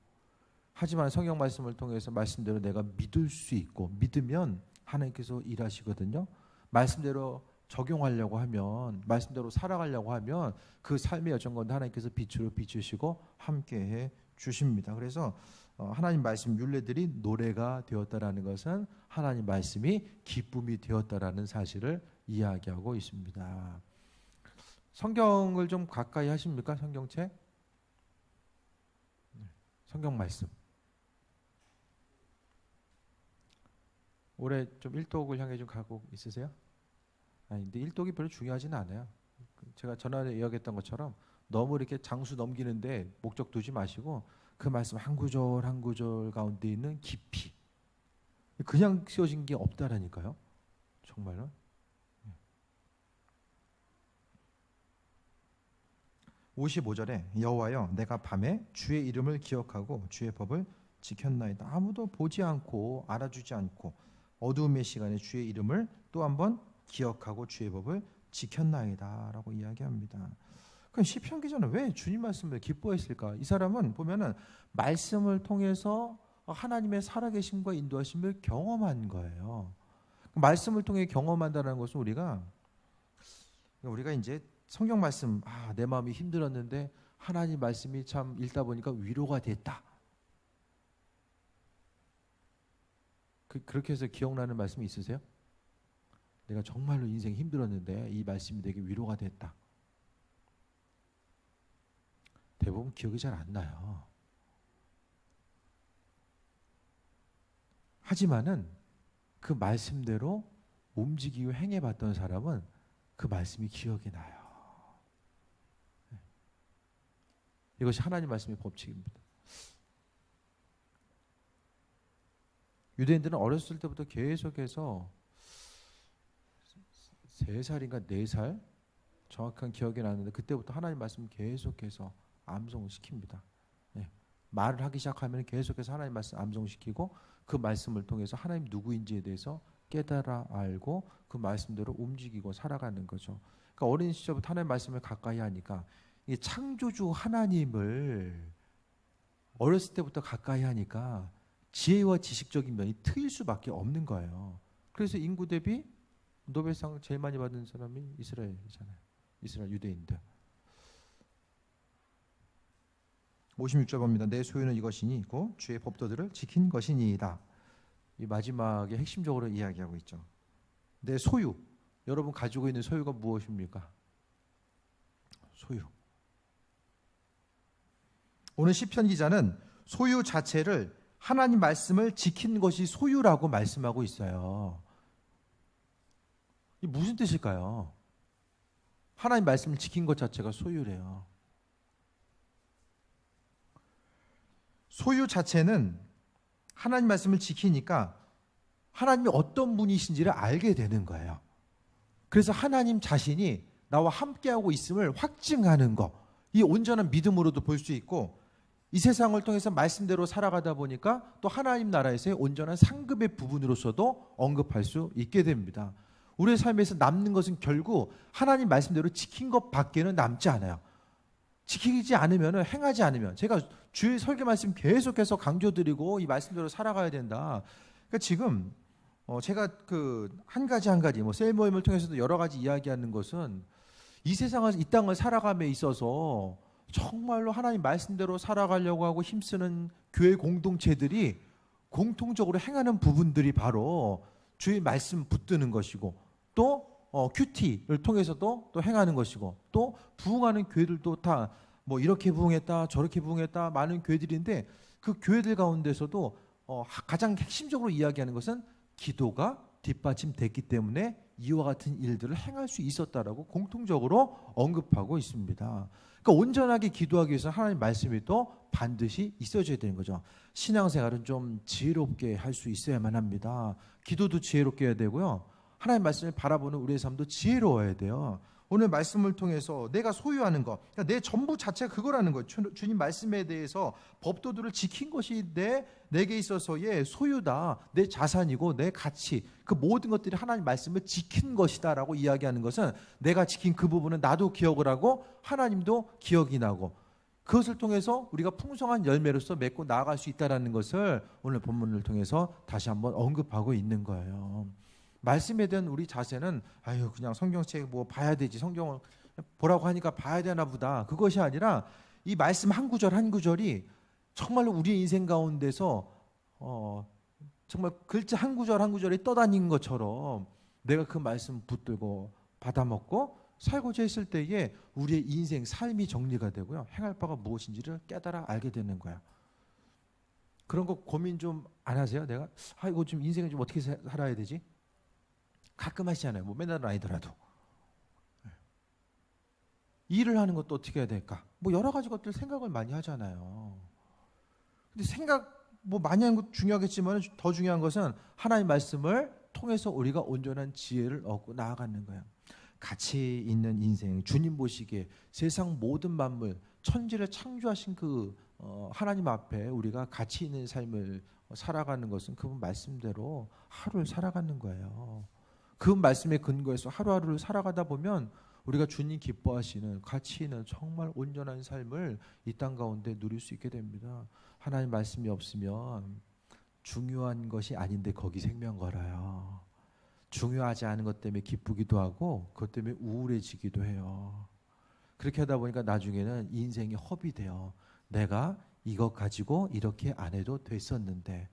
A: 하지만 성경 말씀을 통해서 말씀대로 내가 믿을 수 있고, 믿으면 하나님께서 일하시거든요. 말씀대로 적용하려고 하면, 말씀대로 살아가려고 하면 그 삶의 여정 가운데 하나님께서 빛으로 비추시고 함께해 주십니다. 그래서 하나님 말씀 율례들이 노래가 되었다라는 것은 하나님 말씀이 기쁨이 되었다라는 사실을 이야기하고 있습니다. 성경을 좀 가까이 하십니까? 성경책? 성경 말씀. 올해 좀 일독을 향해 좀 가고 있으세요? 아니, 근데 일독이 별로 중요하지는 않아요. 제가 전날에 이야기했던 것처럼 너무 이렇게 장수 넘기는데 목적 두지 마시고 그 말씀 한 구절 한 구절 가운데 있는 깊이, 그냥 씌워진 게 없다라니까요. 정말로. 55절에 여호와여 내가 밤에 주의 이름을 기억하고 주의 법을 지켰나이다. 아무도 보지 않고 알아주지 않고 어두움의 시간에 주의 이름을 또 한번 기억하고 주의 법을 지켰나이다 라고 이야기합니다. 그럼 시편 기자는 왜 주님 말씀을 기뻐했을까? 이 사람은 보면은 말씀을 통해서 하나님의 살아계심과 인도하심을 경험한 거예요. 말씀을 통해 경험한다는 것은 우리가 이제 성경 말씀, 내 마음이 힘들었는데 하나님 말씀이 참 읽다 보니까 위로가 됐다. 그렇게 해서 기억나는 말씀이 있으세요? 내가 정말로 인생이 힘들었는데 이 말씀이 되게 위로가 됐다. 대부분 기억이 잘 안 나요. 하지만은 그 말씀대로 움직이고 행해봤던 사람은 그 말씀이 기억이 나요. 이것이 하나님 말씀의 법칙입니다. 유대인들은 어렸을 때부터 계속해서 3살인가 4살 정확한 기억이 나는데 그때부터 하나님 말씀 계속해서 암송을 시킵니다. 네. 말을 하기 시작하면 계속해서 하나님 말씀 암송시키고 그 말씀을 통해서 하나님 누구인지에 대해서 깨달아 알고 그 말씀대로 움직이고 살아가는 거죠. 그러니까 어린 시절부터 하나님 말씀을 가까이 하니까 이 창조주 하나님을 어렸을 때부터 가까이 하니까 지혜와 지식적인 면이 트일 수밖에 없는 거예요. 그래서 인구 대비 노벨상 제일 많이 받은 사람이 이스라엘이잖아요. 이스라엘 유대인들. 56절 봅니다. 내 소유는 이것이니고 주의 법도들을 지킨 것이니이다. 이 마지막에 핵심적으로 이야기하고 있죠. 내 소유. 여러분 가지고 있는 소유가 무엇입니까? 소유. 오늘 시편 기자는 소유 자체를 하나님 말씀을 지킨 것이 소유라고 말씀하고 있어요. 이게 무슨 뜻일까요? 하나님 말씀을 지킨 것 자체가 소유래요. 소유 자체는 하나님 말씀을 지키니까 하나님이 어떤 분이신지를 알게 되는 거예요. 그래서 하나님 자신이 나와 함께하고 있음을 확증하는 것, 이 온전한 믿음으로도 볼 수 있고 이 세상을 통해서 말씀대로 살아가다 보니까 또 하나님 나라에서의 온전한 상급의 부분으로서도 언급할 수 있게 됩니다. 우리의 삶에서 남는 것은 결국 하나님 말씀대로 지킨 것밖에는 남지 않아요. 지키지 않으면, 행하지 않으면, 제가 주의 설교 말씀 계속해서 강조드리고 이 말씀대로 살아가야 된다. 그러니까 지금 제가 그 한 가지 셀 모임을 통해서도 여러 가지 이야기하는 것은 이 세상을, 이 땅을 살아감에 있어서 정말로 하나님 말씀대로 살아가려고 하고 힘쓰는 교회 공동체들이 공통적으로 행하는 부분들이 바로 주의 말씀 붙드는 것이고 또 큐티를 통해서도 또 행하는 것이고 또 부흥하는 교회들도 다 뭐 이렇게 부흥했다 저렇게 부흥했다 많은 교회들인데 그 교회들 가운데서도 가장 핵심적으로 이야기하는 것은 기도가 뒷받침됐기 때문에 이와 같은 일들을 행할 수 있었다라고 공통적으로 언급하고 있습니다. 그러니까 온전하게 기도하기 위해서 하나님 말씀이 또 반드시 있어줘야 되는 거죠. 신앙생활은 좀 지혜롭게 할 수 있어야만 합니다. 기도도 지혜롭게 해야 되고요. 하나님 말씀을 바라보는 우리의 삶도 지혜로워야 돼요. 오늘 말씀을 통해서 내가 소유하는 것, 그러니까 내 전부 자체가 그거라는 거예요. 주님 말씀에 대해서 법도들을 지킨 것이 내게 있어서의 소유다. 내 자산이고 내 가치, 그 모든 것들이 하나님 말씀을 지킨 것이다라고 이야기하는 것은 내가 지킨 그 부분은 나도 기억을 하고 하나님도 기억이 나고 그것을 통해서 우리가 풍성한 열매로서 맺고 나아갈 수 있다는 것을 오늘 본문을 통해서 다시 한번 언급하고 있는 거예요. 말씀에 대한 우리 자세는 그냥 성경책 뭐 봐야 되지, 성경을 보라고 하니까 봐야 되나 보다, 그것이 아니라 이 말씀 한 구절 한 구절이 정말로 우리의 인생 가운데서 정말 글자 한 구절 한 구절이 떠다니는 것처럼 내가 그 말씀 붙들고 받아먹고 살고자 했을 때에 우리의 인생 삶이 정리가 되고요, 행할 바가 무엇인지를 깨달아 알게 되는 거야. 그런 거 고민 좀 안 하세요? 내가 이거 좀 인생을 좀 어떻게 살아야 되지? 가끔 하시잖아요. 뭐 맨날은 아니더라도. 일을 하는 것도 어떻게 해야 될까? 뭐 여러 가지 것들 생각을 많이 하잖아요. 근데 생각 뭐 많이 하는 것도 중요하겠지만 더 중요한 것은 하나님의 말씀을 통해서 우리가 온전한 지혜를 얻고 나아가는 거예요. 가치 있는 인생, 주님 보시기에 세상 모든 만물, 천지를 창조하신 그 하나님 앞에 우리가 가치 있는 삶을 살아가는 것은 그분 말씀대로 하루를 살아가는 거예요. 그 말씀에 근거해서 하루하루를 살아가다 보면 우리가 주님 기뻐하시는 가치 있는 정말 온전한 삶을 이 땅 가운데 누릴 수 있게 됩니다. 하나님 말씀이 없으면 중요한 것이 아닌데 거기 생명 걸어요. 중요하지 않은 것 때문에 기쁘기도 하고 그것 때문에 우울해지기도 해요. 그렇게 하다 보니까 나중에는 인생이 헛이 돼요. 내가 이것 가지고 이렇게 안 해도 됐었는데,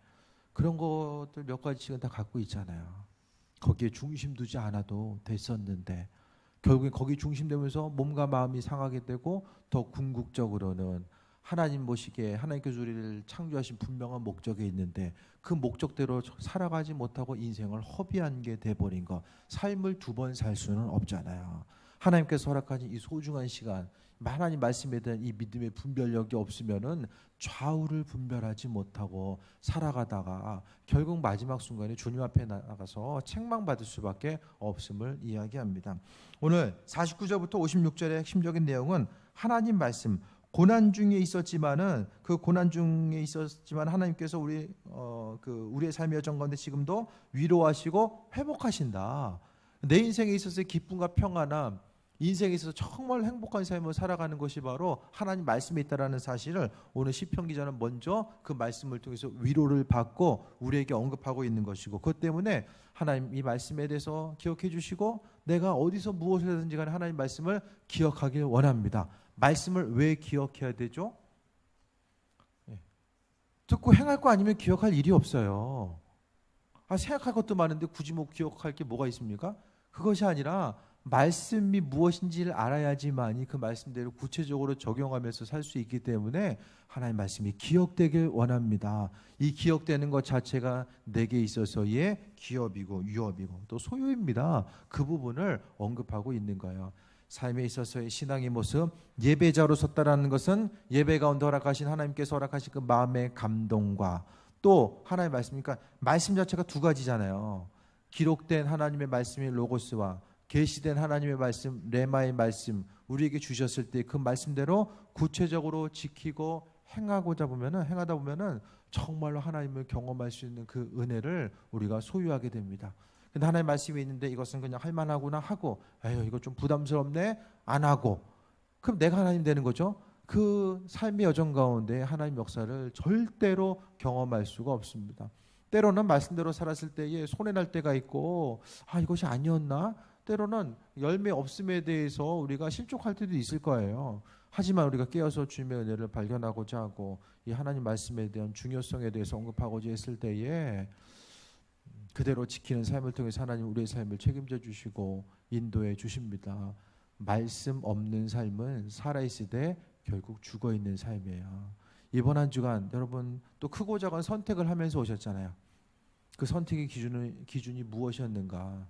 A: 그런 것들 몇 가지씩은 다 갖고 있잖아요. 거기에 중심 두지 않아도 됐었는데 결국엔 거기 중심되면서 몸과 마음이 상하게 되고 더 궁극적으로는 하나님 보시기에 하나님께서 우리를 창조하신 분명한 목적이 있는데 그 목적대로 살아가지 못하고 인생을 허비한 게 돼버린 거. 삶을 두 번 살 수는 없잖아요. 하나님께서 허락하신 이 소중한 시간, 하나님 말씀에 대한 이 믿음의 분별력이 없으면은 좌우를 분별하지 못하고 살아가다가 결국 마지막 순간에 주님 앞에 나가서 책망받을 수밖에 없음을 이야기합니다. 오늘 49절부터 56절의 핵심적인 내용은 하나님 말씀, 고난 중에 있었지만은 그 고난 중에 있었지만 하나님께서 우리의 삶의 여정 가운데 지금도 위로하시고 회복하신다. 내 인생에 있어서의 기쁨과 평안함, 인생에 있어서 정말 행복한 삶을 살아가는 것이 바로 하나님 말씀에 있다라는 사실을 오늘 시편 기자는 먼저 그 말씀을 통해서 위로를 받고 우리에게 언급하고 있는 것이고, 그것 때문에 하나님 이 말씀에 대해서 기억해 주시고 내가 어디서 무엇을 하든지 간에 하나님 말씀을 기억하길 원합니다. 말씀을 왜 기억해야 되죠? 듣고 행할 거 아니면 기억할 일이 없어요. 생각할 것도 많은데 굳이 뭐 기억할 게 뭐가 있습니까? 그것이 아니라 말씀이 무엇인지를 알아야지만이 그 말씀대로 구체적으로 적용하면서 살 수 있기 때문에 하나님 말씀이 기억되길 원합니다. 이 기억되는 것 자체가 내게 있어서의 기업이고 유업이고 또 소유입니다. 그 부분을 언급하고 있는 거예요. 삶에 있어서의 신앙의 모습, 예배자로 섰다라는 것은 예배 가운데 허락하신 하나님께서 허락하신 그 마음의 감동과 또 하나님의 말씀이니까 말씀 자체가 두 가지잖아요. 기록된 하나님의 말씀이 로고스와 계시된 하나님의 말씀, 레마의 말씀 우리에게 주셨을 때 그 말씀대로 구체적으로 지키고 행하다 보면은 정말로 하나님을 경험할 수 있는 그 은혜를 우리가 소유하게 됩니다. 근데 하나님의 말씀이 있는데 이것은 그냥 할 만하구나 하고 에휴 이거 좀 부담스럽네 안 하고 그럼 내가 하나님 되는 거죠. 그 삶의 여정 가운데 하나님 역사를 절대로 경험할 수가 없습니다. 때로는 말씀대로 살았을 때에 손해날 때가 있고 이것이 아니었나? 때로는 열매 없음에 대해서 우리가 실족할 때도 있을 거예요. 하지만 우리가 깨어서 주님의 은혜를 발견하고자 하고 이 하나님 말씀에 대한 중요성에 대해서 언급하고자 했을 때에 그대로 지키는 삶을 통해서 하나님 우리의 삶을 책임져 주시고 인도해 주십니다. 말씀 없는 삶은 살아있을 때 결국 죽어있는 삶이에요. 이번 한 주간 여러분 또 크고 작은 선택을 하면서 오셨잖아요. 그 선택의 기준이 무엇이었는가?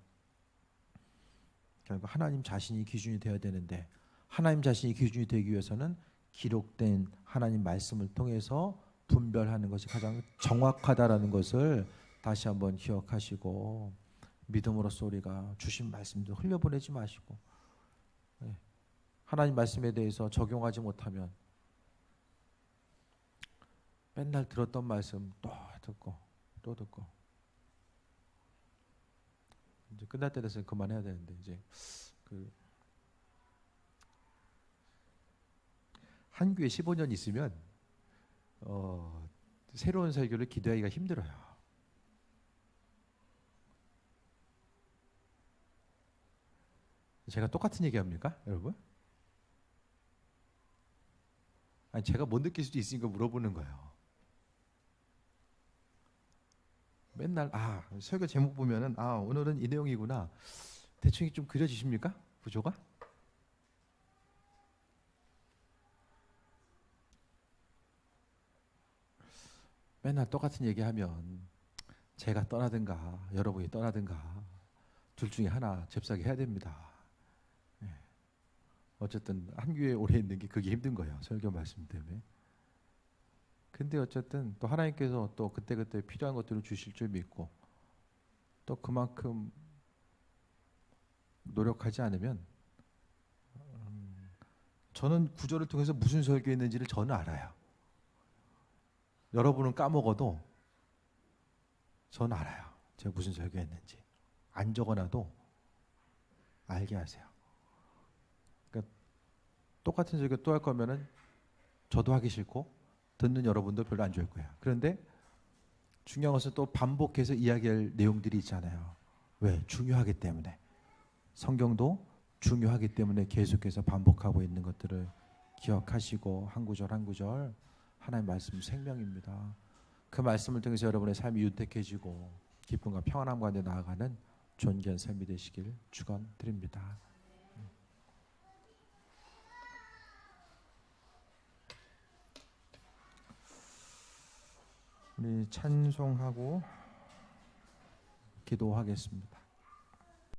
A: 결국 하나님 자신이 기준이 되어야 되는데 하나님 자신이 기준이 되기 위해서는 기록된 하나님 말씀을 통해서 분별하는 것이 가장 정확하다라는 것을 다시 한번 기억하시고 믿음으로써 우리가 주신 말씀도 흘려보내지 마시고 하나님 말씀에 대해서 적용하지 못하면 맨날 들었던 말씀 또 듣고 또 듣고 이제 끝날 때 돼서 그만해야 되는데 이제 한 교회 15년 있으면 새로운 설교를 기대하기가 힘들어요. 제가 똑같은 얘기합니까, 여러분? 제가 못 느낄 수도 있으니까 물어보는 거예요. 맨날 설교 제목 보면은 오늘은 이 내용이구나. 대충 좀 그려지십니까? 구조가? 맨날 똑같은 얘기하면 제가 떠나든가 여러분이 떠나든가 둘 중에 하나 잽싸게 해야 됩니다. 어쨌든 한 교회에 오래 있는 게 그게 힘든 거예요. 설교 말씀 때문에. 근데 어쨌든 또 하나님께서 또 그때그때 필요한 것들을 주실 줄 믿고 또 그만큼 노력하지 않으면 저는 구절을 통해서 무슨 설교했는지를 저는 알아요. 여러분은 까먹어도 저는 알아요. 제가 무슨 설교했는지. 안 적어놔도 알게 하세요. 그러니까 똑같은 설교 또 할 거면은 저도 하기 싫고 듣는 여러분도 별로 안 좋을 거예요. 그런데 중요한 것은 또 반복해서 이야기할 내용들이 있잖아요. 왜? 중요하기 때문에. 성경도 중요하기 때문에 계속해서 반복하고 있는 것들을 기억하시고 한 구절 한 구절 하나님의 말씀 생명입니다. 그 말씀을 통해서 여러분의 삶이 윤택해지고 기쁨과 평안함 가운데 나아가는 존귀한 삶이 되시길 축원드립니다. 우리 찬송하고 기도하겠습니다.